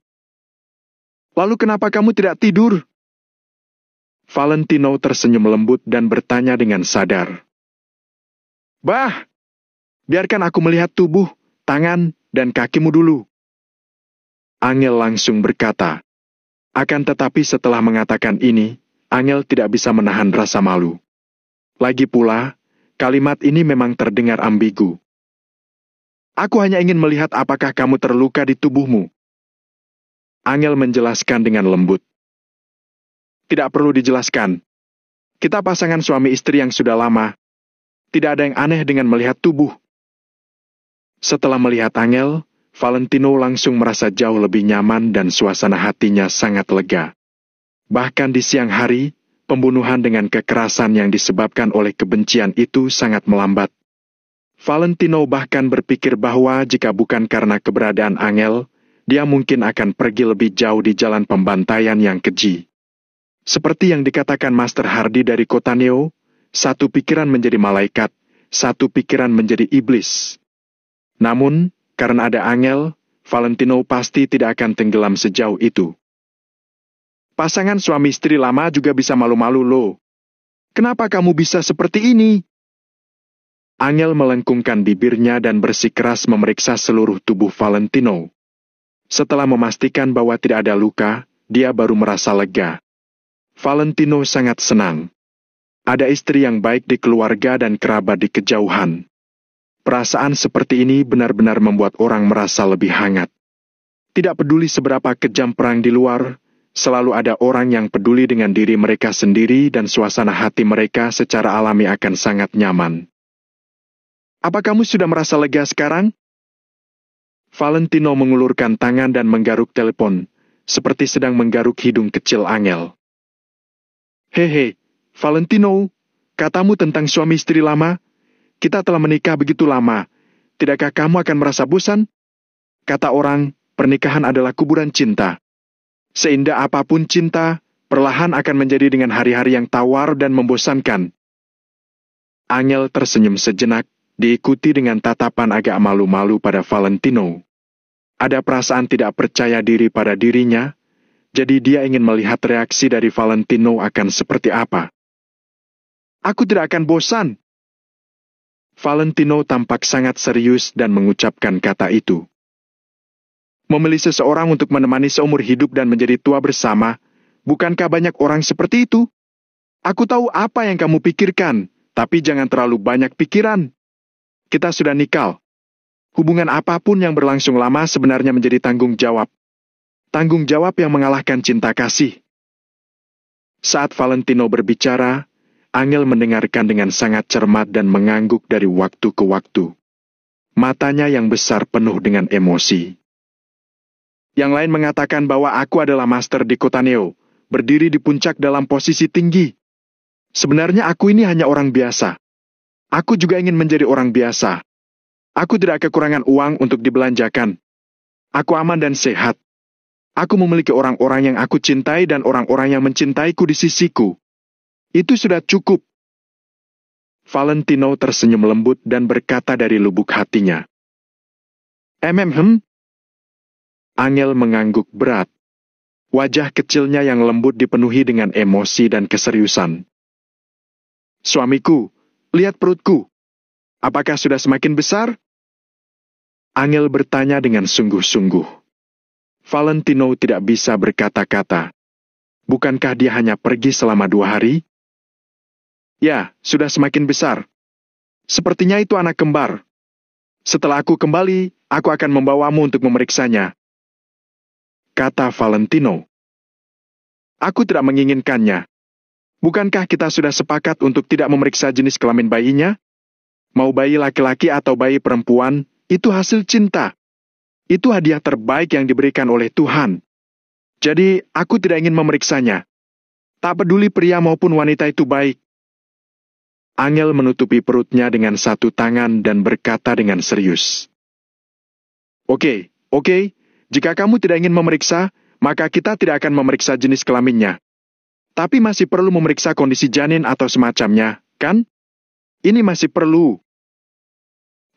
"Lalu kenapa kamu tidak tidur?" Valentino tersenyum lembut dan bertanya dengan sadar. "Bah, biarkan aku melihat tubuh, tangan, dan kakimu dulu." Angel langsung berkata. Akan tetapi setelah mengatakan ini, Angel tidak bisa menahan rasa malu. Lagi pula, kalimat ini memang terdengar ambigu. "Aku hanya ingin melihat apakah kamu terluka di tubuhmu." Angel menjelaskan dengan lembut. "Tidak perlu dijelaskan. Kita pasangan suami istri yang sudah lama. Tidak ada yang aneh dengan melihat tubuh." Setelah melihat Angel, Valentino langsung merasa jauh lebih nyaman dan suasana hatinya sangat lega. Bahkan di siang hari, pembunuhan dengan kekerasan yang disebabkan oleh kebencian itu sangat melambat. Valentino bahkan berpikir bahwa jika bukan karena keberadaan Angel, dia mungkin akan pergi lebih jauh di jalan pembantaian yang keji. Seperti yang dikatakan Master Hardy dari Kota Neo, satu pikiran menjadi malaikat, satu pikiran menjadi iblis. Namun, karena ada Angel, Valentino pasti tidak akan tenggelam sejauh itu. Pasangan suami istri lama juga bisa malu-malu loh. Kenapa kamu bisa seperti ini? Angel melengkungkan bibirnya dan bersikeras memeriksa seluruh tubuh Valentino. Setelah memastikan bahwa tidak ada luka, dia baru merasa lega. Valentino sangat senang. Ada istri yang baik di keluarga dan kerabat di kejauhan. Perasaan seperti ini benar-benar membuat orang merasa lebih hangat. Tidak peduli seberapa kejam perang di luar, selalu ada orang yang peduli dengan diri mereka sendiri dan suasana hati mereka secara alami akan sangat nyaman. Apa kamu sudah merasa lega sekarang? Valentino mengulurkan tangan dan menggaruk telepon, seperti sedang menggaruk hidung kecil Angel. Hehe, Valentino, katamu tentang suami istri lama? Kita telah menikah begitu lama. Tidakkah kamu akan merasa bosan? Kata orang, pernikahan adalah kuburan cinta. Seindah apapun cinta, perlahan akan menjadi dengan hari-hari yang tawar dan membosankan. Angel tersenyum sejenak, diikuti dengan tatapan agak malu-malu pada Valentino. Ada perasaan tidak percaya diri pada dirinya, jadi dia ingin melihat reaksi dari Valentino akan seperti apa. Aku tidak akan bosan. Valentino tampak sangat serius dan mengucapkan kata itu. Memilih seseorang untuk menemani seumur hidup dan menjadi tua bersama, bukankah banyak orang seperti itu? Aku tahu apa yang kamu pikirkan, tapi jangan terlalu banyak pikiran. Kita sudah nikah. Hubungan apapun yang berlangsung lama sebenarnya menjadi tanggung jawab. Tanggung jawab yang mengalahkan cinta kasih. Saat Valentino berbicara, Angel mendengarkan dengan sangat cermat dan mengangguk dari waktu ke waktu. Matanya yang besar penuh dengan emosi. Yang lain mengatakan bahwa aku adalah master di Cotaneo, berdiri di puncak dalam posisi tinggi. Sebenarnya aku ini hanya orang biasa. Aku juga ingin menjadi orang biasa. Aku tidak kekurangan uang untuk dibelanjakan. Aku aman dan sehat. Aku memiliki orang-orang yang aku cintai dan orang-orang yang mencintaiku di sisiku. Itu sudah cukup. Valentino tersenyum lembut dan berkata dari lubuk hatinya. Angel mengangguk berat. Wajah kecilnya yang lembut dipenuhi dengan emosi dan keseriusan. Suamiku, lihat perutku. Apakah sudah semakin besar? Angel bertanya dengan sungguh-sungguh. Valentino tidak bisa berkata-kata. Bukankah dia hanya pergi selama 2 hari? Ya, sudah semakin besar. Sepertinya itu anak kembar. Setelah aku kembali, aku akan membawamu untuk memeriksanya. Kata Valentino. Aku tidak menginginkannya. Bukankah kita sudah sepakat untuk tidak memeriksa jenis kelamin bayinya? Mau bayi laki-laki atau bayi perempuan, itu hasil cinta. Itu hadiah terbaik yang diberikan oleh Tuhan. Jadi, aku tidak ingin memeriksanya. Tak peduli pria maupun wanita itu baik. Angel menutupi perutnya dengan satu tangan dan berkata dengan serius. Oke. Jika kamu tidak ingin memeriksa, maka kita tidak akan memeriksa jenis kelaminnya. Tapi masih perlu memeriksa kondisi janin atau semacamnya, kan? Ini masih perlu.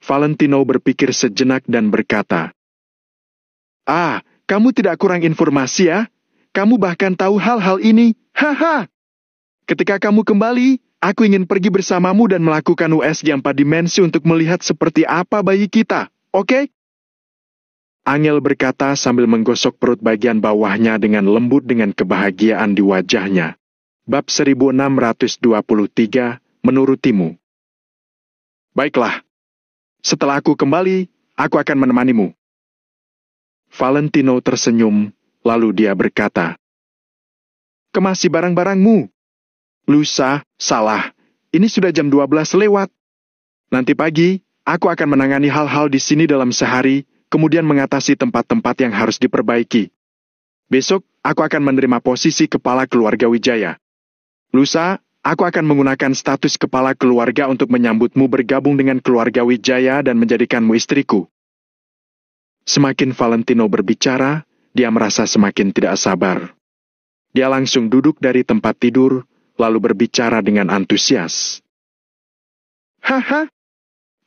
Valentino berpikir sejenak dan berkata, kamu tidak kurang informasi ya? Kamu bahkan tahu hal-hal ini, haha. Ketika kamu kembali, aku ingin pergi bersamamu dan melakukan USG 4 dimensi untuk melihat seperti apa bayi kita, oke? Angel berkata sambil menggosok perut bagian bawahnya dengan lembut dengan kebahagiaan di wajahnya. Bab 1623, menurutimu. Baiklah. Setelah aku kembali, aku akan menemanimu. Valentino tersenyum, lalu dia berkata, Kemasi barang-barangmu. Lusa, salah. Ini sudah jam 12 lewat. Nanti pagi, aku akan menangani hal-hal di sini dalam sehari, kemudian mengatasi tempat-tempat yang harus diperbaiki. Besok, aku akan menerima posisi kepala keluarga Wijaya. Lusa, aku akan menggunakan status kepala keluarga untuk menyambutmu bergabung dengan keluarga Wijaya dan menjadikanmu istriku. Semakin Valentino berbicara, dia merasa semakin tidak sabar. Dia langsung duduk dari tempat tidur, lalu berbicara dengan antusias. Haha,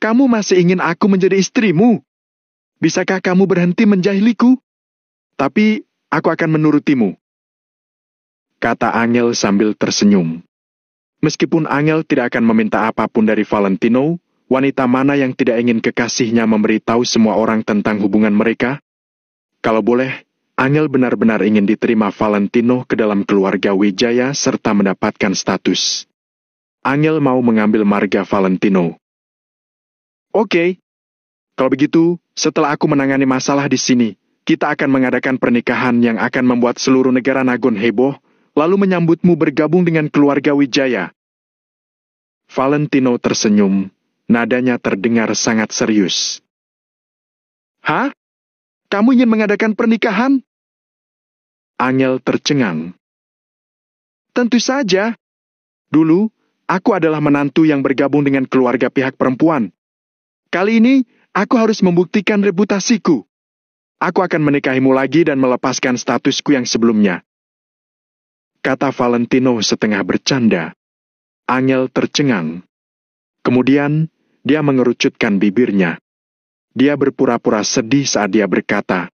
kamu masih ingin aku menjadi istrimu? Bisakah kamu berhenti menjahiliku? Tapi, aku akan menurutimu. kata Angel sambil tersenyum. Meskipun Angel tidak akan meminta apapun dari Valentino, wanita mana yang tidak ingin kekasihnya memberitahu semua orang tentang hubungan mereka? Kalau boleh, Angel benar-benar ingin diterima Valentino ke dalam keluarga Wijaya serta mendapatkan status. Angel mau mengambil marga Valentino. Oke, kalau begitu, setelah aku menangani masalah di sini, kita akan mengadakan pernikahan yang akan membuat seluruh negara Nagon heboh, lalu menyambutmu bergabung dengan keluarga Wijaya. Valentino tersenyum, nadanya terdengar sangat serius. Hah? Kamu ingin mengadakan pernikahan? Angel tercengang. Tentu saja. Dulu, aku adalah menantu yang bergabung dengan keluarga pihak perempuan. Kali ini, aku harus membuktikan reputasiku. Aku akan menikahimu lagi dan melepaskan statusku yang sebelumnya. Kata Valentino setengah bercanda. Angel tercengang. Kemudian, dia mengerucutkan bibirnya. Dia berpura-pura sedih saat dia berkata,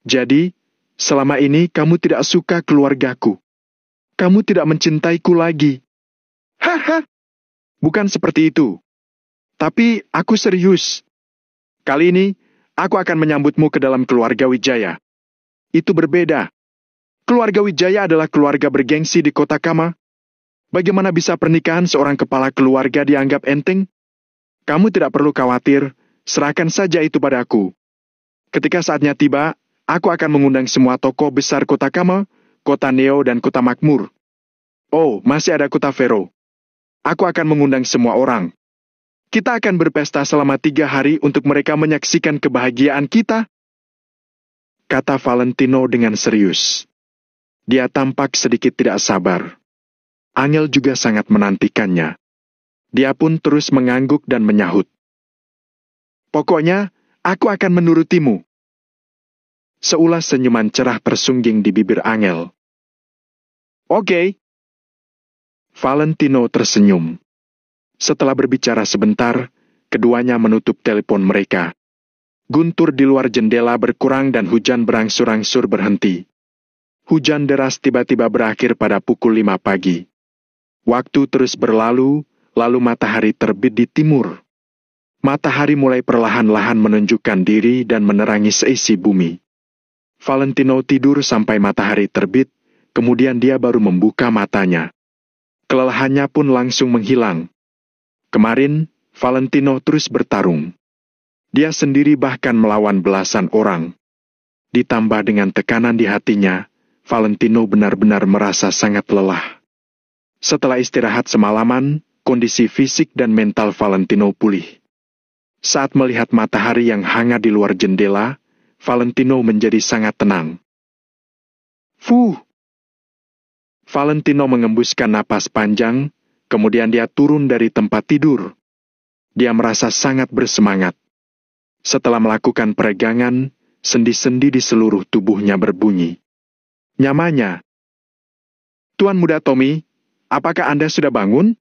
"Jadi, selama ini kamu tidak suka keluargaku. Kamu tidak mencintaiku lagi." Haha, bukan seperti itu. Tapi aku serius. Kali ini, aku akan menyambutmu ke dalam keluarga Wijaya. Itu berbeda. Keluarga Wijaya adalah keluarga bergengsi di kota Kama. Bagaimana bisa pernikahan seorang kepala keluarga dianggap enteng? Kamu tidak perlu khawatir, serahkan saja itu padaku. Ketika saatnya tiba, aku akan mengundang semua tokoh besar kota Kama, kota Neo dan kota Makmur. Oh, masih ada kota Vero. Aku akan mengundang semua orang. Kita akan berpesta selama 3 hari untuk mereka menyaksikan kebahagiaan kita. Kata Valentino dengan serius. Dia tampak sedikit tidak sabar. Angel juga sangat menantikannya. Dia pun terus mengangguk dan menyahut. Pokoknya, aku akan menurutimu. Seulas senyuman cerah tersungging di bibir Angel. Oke. Valentino tersenyum. Setelah berbicara sebentar, keduanya menutup telepon mereka. Guntur di luar jendela berkurang dan hujan berangsur-angsur berhenti. Hujan deras tiba-tiba berakhir pada pukul 5 pagi. Waktu terus berlalu, lalu matahari terbit di timur. Matahari mulai perlahan-lahan menunjukkan diri dan menerangi seisi bumi. Valentino tidur sampai matahari terbit, kemudian dia baru membuka matanya. Kelelahannya pun langsung menghilang. Kemarin, Valentino terus bertarung. Dia sendiri bahkan melawan belasan orang. Ditambah dengan tekanan di hatinya, Valentino benar-benar merasa sangat lelah. Setelah istirahat semalaman, kondisi fisik dan mental Valentino pulih. Saat melihat matahari yang hangat di luar jendela, Valentino menjadi sangat tenang. Fuh! Valentino mengembuskan napas panjang, kemudian dia turun dari tempat tidur. Dia merasa sangat bersemangat. Setelah melakukan peregangan, sendi-sendi di seluruh tubuhnya berbunyi. Nyamanya. Tuan Muda Tommy, apakah Anda sudah bangun?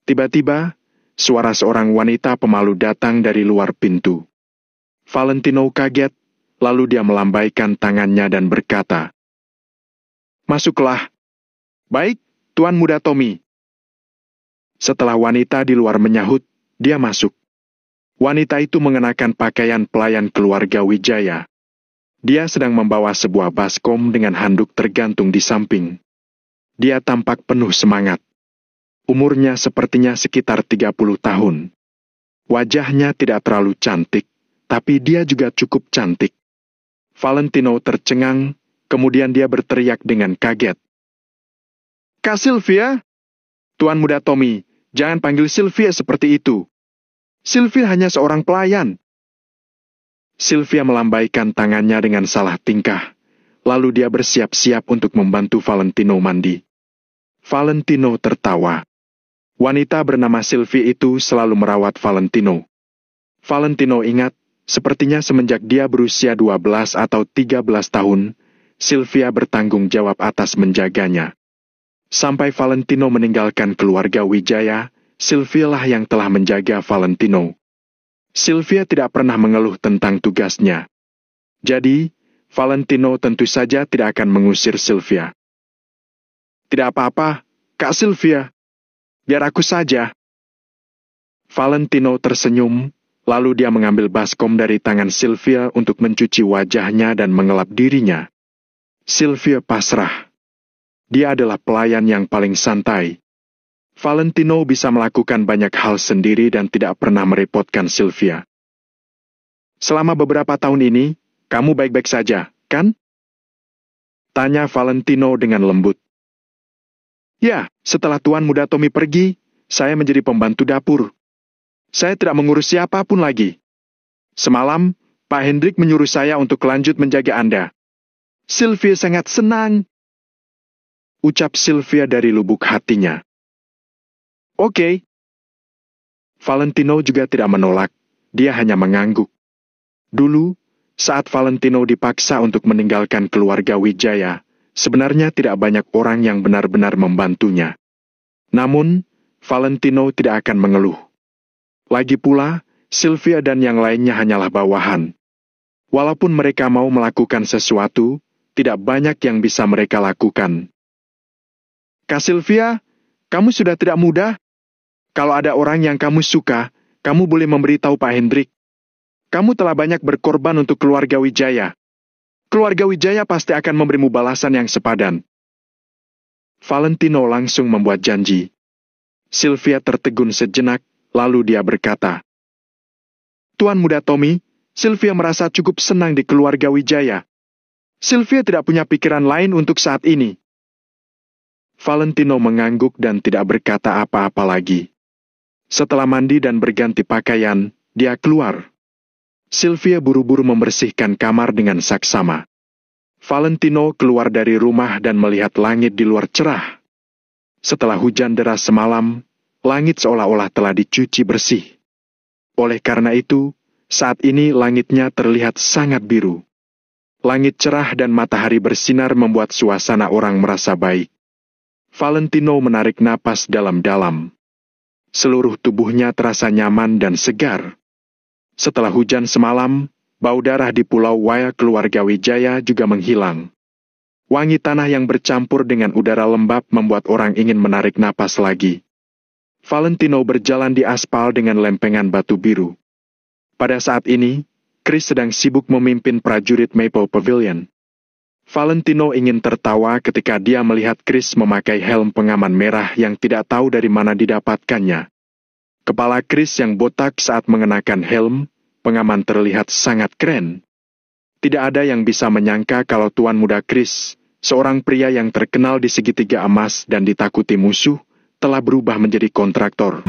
Tiba-tiba, suara seorang wanita pemalu datang dari luar pintu. Valentino kaget, lalu dia melambaikan tangannya dan berkata, "Masuklah." "Baik, Tuan Muda Tommy." Setelah wanita di luar menyahut, dia masuk. Wanita itu mengenakan pakaian pelayan keluarga Wijaya. Dia sedang membawa sebuah baskom dengan handuk tergantung di samping. Dia tampak penuh semangat. Umurnya sepertinya sekitar 30 tahun. Wajahnya tidak terlalu cantik, tapi dia juga cukup cantik. Valentino tercengang, kemudian dia berteriak dengan kaget. "Kak Sylvia? Tuan Muda Tommy, jangan panggil Sylvia seperti itu. Sylvia hanya seorang pelayan." Sylvia melambaikan tangannya dengan salah tingkah, lalu dia bersiap-siap untuk membantu Valentino mandi. Valentino tertawa. Wanita bernama Sylvia itu selalu merawat Valentino. Valentino ingat, sepertinya semenjak dia berusia 12 atau 13 tahun, Sylvia bertanggung jawab atas menjaganya. Sampai Valentino meninggalkan keluarga Wijaya, Sylvia lah yang telah menjaga Valentino. Sylvia tidak pernah mengeluh tentang tugasnya. Jadi, Valentino tentu saja tidak akan mengusir Sylvia. Tidak apa-apa, Kak Sylvia. Biar aku saja. Valentino tersenyum, lalu dia mengambil baskom dari tangan Sylvia untuk mencuci wajahnya dan mengelap dirinya. Sylvia pasrah. Dia adalah pelayan yang paling santai. Valentino bisa melakukan banyak hal sendiri dan tidak pernah merepotkan Sylvia. Selama beberapa tahun ini, kamu baik-baik saja, kan? Tanya Valentino dengan lembut. Ya, setelah Tuan Muda Tommy pergi, saya menjadi pembantu dapur. Saya tidak mengurus siapapun lagi. Semalam, Pak Hendrik menyuruh saya untuk lanjut menjaga Anda. Sylvia sangat senang. Ucap Sylvia dari lubuk hatinya. Oke. Valentino juga tidak menolak, dia hanya mengangguk. Dulu, saat Valentino dipaksa untuk meninggalkan keluarga Wijaya, sebenarnya tidak banyak orang yang benar-benar membantunya. Namun, Valentino tidak akan mengeluh. Lagi pula, Sylvia dan yang lainnya hanyalah bawahan. Walaupun mereka mau melakukan sesuatu, tidak banyak yang bisa mereka lakukan. Kak Sylvia, kamu sudah tidak muda? Kalau ada orang yang kamu suka, kamu boleh memberitahu Pak Hendrik. Kamu telah banyak berkorban untuk keluarga Wijaya. Keluarga Wijaya pasti akan memberimu balasan yang sepadan. Valentino langsung membuat janji. Sylvia tertegun sejenak, lalu dia berkata, Tuan Muda Tommy, Sylvia merasa cukup senang di keluarga Wijaya. Sylvia tidak punya pikiran lain untuk saat ini. Valentino mengangguk dan tidak berkata apa-apa lagi. Setelah mandi dan berganti pakaian, dia keluar. Sylvia buru-buru membersihkan kamar dengan saksama. Valentino keluar dari rumah dan melihat langit di luar cerah. Setelah hujan deras semalam, langit seolah-olah telah dicuci bersih. Oleh karena itu, saat ini langitnya terlihat sangat biru. Langit cerah dan matahari bersinar membuat suasana orang merasa baik. Valentino menarik napas dalam-dalam. Seluruh tubuhnya terasa nyaman dan segar. Setelah hujan semalam, bau darah di Pulau Waya keluarga Wijaya juga menghilang. Wangi tanah yang bercampur dengan udara lembab membuat orang ingin menarik napas lagi. Valentino berjalan di aspal dengan lempengan batu biru. Pada saat ini, Chris sedang sibuk memimpin prajurit Maple Pavilion. Valentino ingin tertawa ketika dia melihat Chris memakai helm pengaman merah yang tidak tahu dari mana didapatkannya. Kepala Chris yang botak saat mengenakan helm pengaman terlihat sangat keren. Tidak ada yang bisa menyangka kalau Tuan Muda Chris, seorang pria yang terkenal di segitiga emas dan ditakuti musuh, telah berubah menjadi kontraktor.